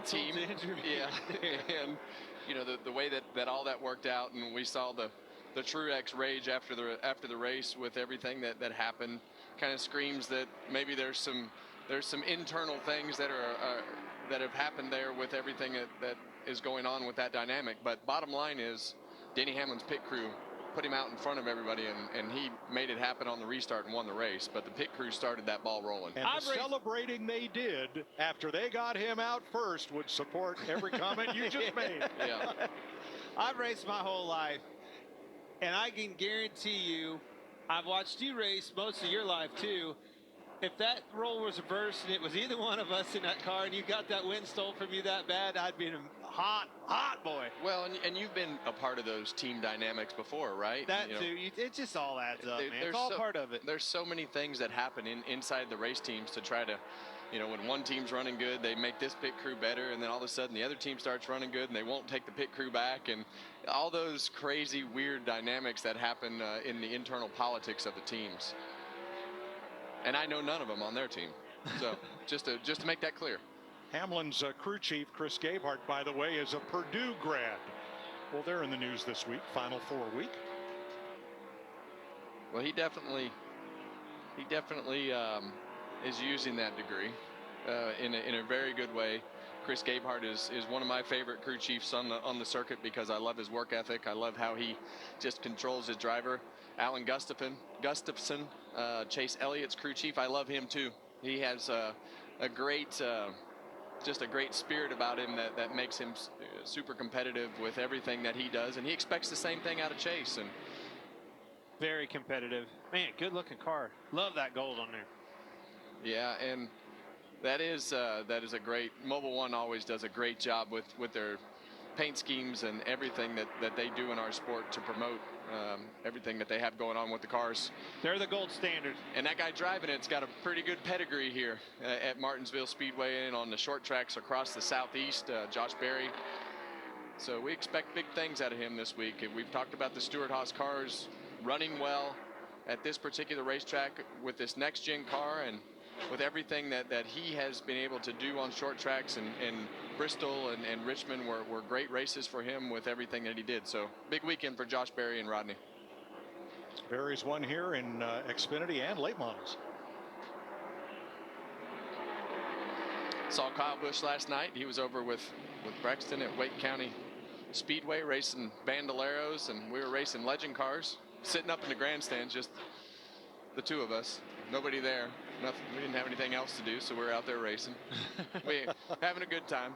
team. Yeah, and you know the way that all that worked out, and we saw the Truex rage after the race with everything that happened, kind of screams that maybe there's some internal things that that have happened there with everything that is going on with that dynamic. But bottom line is, Denny Hamlin's pit crew put him out in front of everybody, and he made it happen on the restart and won the race. But the pit crew started that ball rolling. And the celebrating they did after they got him out first would support every comment you just made. Yeah. I've raced my whole life, and I can guarantee you, I've watched you race most of your life too. If that role was reversed and it was either one of us in that car and you got that win stole from you that bad, I'd be a hot boy. Well, and you've been a part of those team dynamics before, right? That too. It just all adds up, man. It's all part of it. There's so many things that happen inside the race teams to try to, when one team's running good, they make this pit crew better, and then all of a sudden the other team starts running good and they won't take the pit crew back, and all those crazy, weird dynamics that happen in the internal politics of the teams. And I know none of them on their team. So just to make that clear. Hamlin's crew chief, Chris Gabehart, by the way, is a Purdue grad. Well, they're in the news this week, Final Four week. Well, he definitely is using that degree in a very good way. Chris Gabehart is one of my favorite crew chiefs on the circuit because I love his work ethic. I love how he just controls his driver. Alan Gustafson, Chase Elliott's crew chief, I love him too. He has a great spirit about him that makes him super competitive with everything that he does, and he expects the same thing out of Chase. And very competitive. Man, good looking car. Love that gold on there. Yeah, and that is a great, Mobil 1 always does a great job with their paint schemes and everything that they do in our sport to promote everything that they have going on with the cars. They're the gold standard. And that guy driving it's got a pretty good pedigree here at Martinsville Speedway and on the short tracks across the southeast, Josh Berry. So we expect big things out of him this week. And we've talked about the Stewart-Haas cars running well at this particular racetrack with this next-gen car, and with everything that he has been able to do on short tracks, and Bristol and Richmond were great races for him with everything that he did. So big weekend for Josh Berry and Rodney. Berry's won here in Xfinity and late models. Saw Kyle Busch last night. He was over with Brexton at Wake County Speedway racing Bandoleros, and we were racing legend cars, sitting up in the grandstands, just the two of us. Nobody there. Nothing. We didn't have anything else to do, so we were out there racing. We having a good time.